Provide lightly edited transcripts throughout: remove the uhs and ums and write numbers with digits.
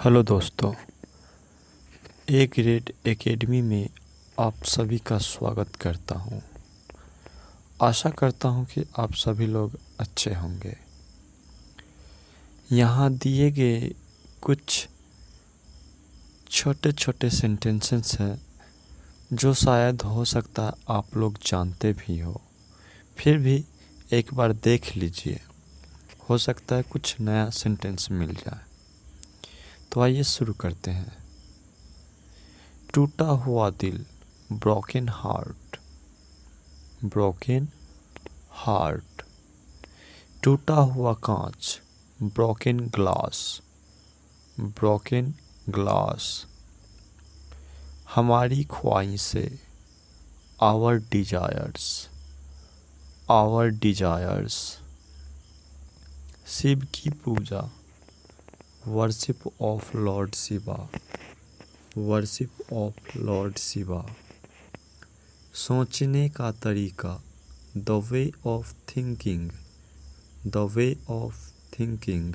Hello दोस्तों, A grade academy में आप सभी का स्वागत करता हूँ। आशा करता हूँ कि आप सभी लोग अच्छे होंगे। यहाँ दिए गए कुछ छोटे छोटे सेंटेंसेस हैं जो शायद हो सकता है आप लोग जानते भी हो, फिर भी एक बार देख लीजिए, हो सकता है कुछ नया सेंटेंस मिल जाए। तो आइए शुरू करते हैं। टूटा हुआ दिल, ब्रोकन हार्ट, ब्रोकन हार्ट। टूटा हुआ कांच, ब्रोकन ग्लास, ब्रोकन ग्लास। हमारी ख्वाहिशें, our desires, our desires. Shiv की पूजा, worship of lord Shiva, worship of lord Shiva. सोचने का तरीका, the way of thinking, the way of thinking.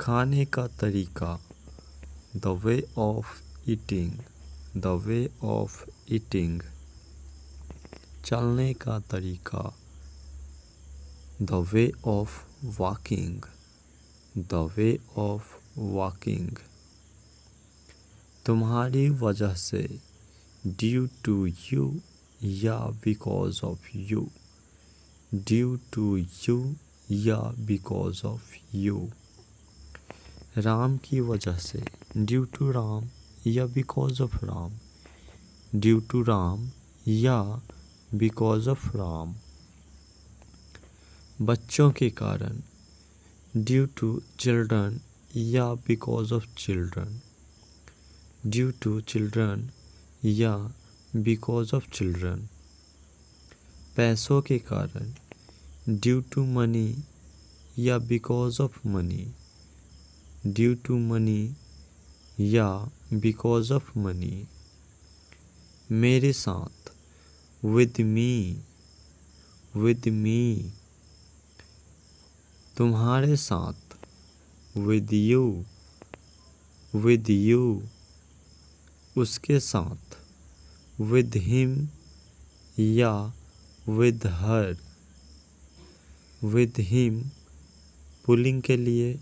खाने का तरीका, the way of eating, the way of eating. चलने का तरीका, the way of walking, the way of walking. तुम्हारी वजह से, ड्यू टू यू या because of you, due to you या बिकॉज ऑफ यू। राम की वजह से, ड्यू टू राम या because of Ram, due to Ram या बिकॉज ऑफ राम। बच्चों के कारण, ड्यू टू चिल्ड्रन या because of children, due to children या बिकॉज ऑफ चिल्ड्रन। पैसों के कारण, ड्यू टू मनी या because of money, due to money या बिकॉज ऑफ मनी। मेरे साथ, विद मी, विद मी। तुम्हारे साथ, विद यू, विद यू। उसके साथ, विद हिम या with her, with him pulling के लिए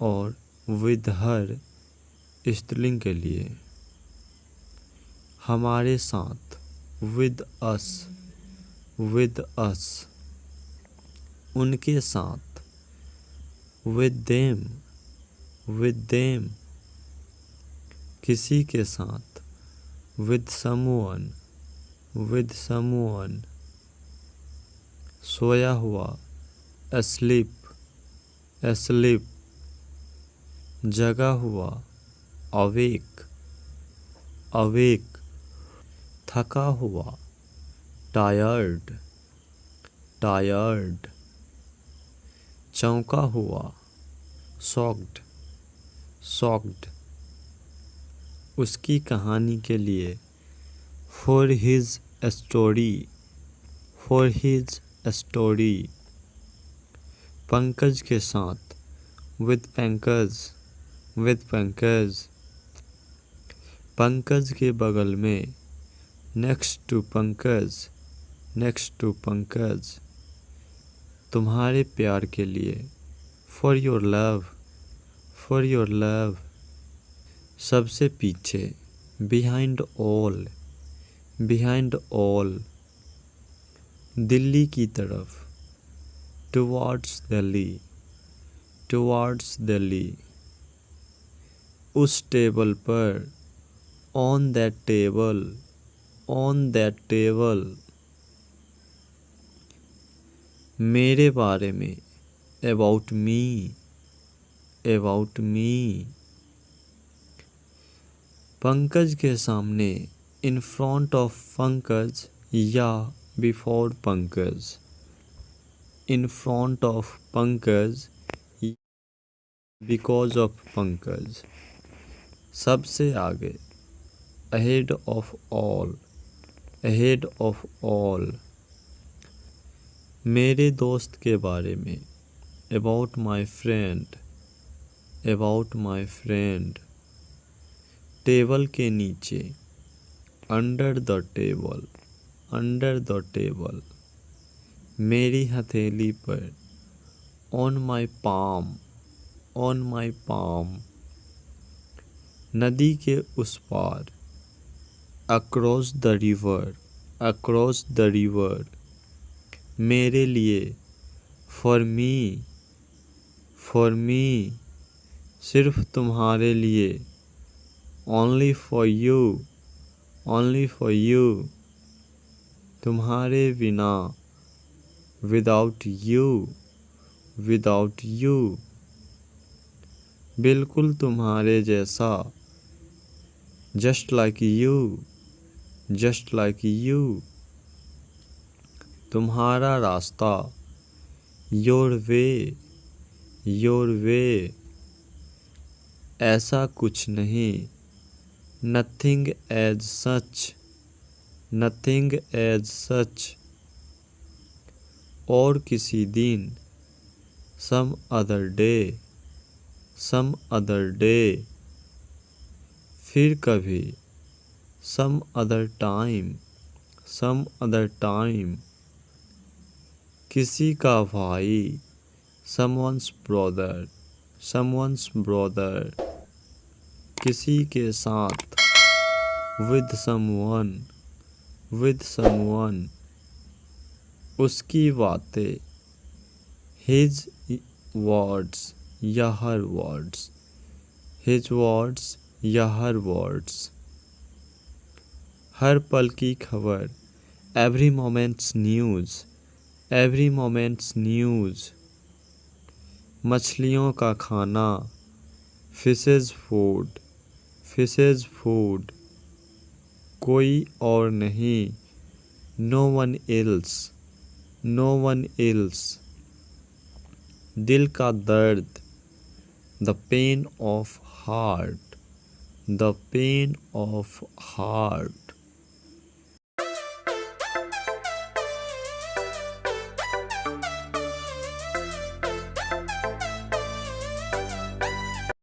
और विद हर स्त्रीलिंग के लिए। हमारे साथ, विद अस, विद अस। उनके साथ, विद देम, विद देम। किसी के साथ, विद समवन, विद समवन। सोया हुआ, asleep, asleep। जगा हुआ, awake, awake। थका हुआ, tired, tired। चौंका हुआ, shocked, shocked। उसकी कहानी के लिए, for his story, for his story। Pankaj के साथ, with पंकज, with पंकज। पंकज के बगल में, next to Pankaj, next to Pankaj. तुम्हारे प्यार के लिए, for your love, for your love। सबसे पीछे, behind all, behind all। Delhi की तरफ, towards Delhi, towards Delhi। उस टेबल पर, on that table, on that table। मेरे बारे में, about me, about me। Pankaj के सामने, in front of पंकज या before Pankaj, in front of Pankaj, because of Pankaj. सबसे आगे, ahead of all, ahead of all। मेरे दोस्त के बारे में, about my friend, about my friend, table के नीचे, under the table, under the table, मेरी हथेली पर, on my palm, on my palm, नदी के उस पार, across the river, across the river, मेरे लिए, फॉर मी, फॉर मी, सिर्फ तुम्हारे लिए, only for you, only for you, तुम्हारे बिना, विदाउट यू, विदाउट यू, बिल्कुल तुम्हारे जैसा, just like you, just like you, तुम्हारा रास्ता, योर वे, योर वे, ऐसा कुछ नहीं, nothing as such, nothing as such, और किसी दिन, some other day, some other day, फिर कभी, some other time, some other time, किसी का भाई, someone's brother, someone's brother, किसी के साथ, with someone, with someone, उसकी बातें, his words या her words, his words या her words, हर पल की खबर, every moment's news, every moment's news, मछलियों का खाना, फिशेज फूड, फिशेज फूड, कोई और नहीं, no one else, no one else, दिल का दर्द, the pain of heart, the pain of heart,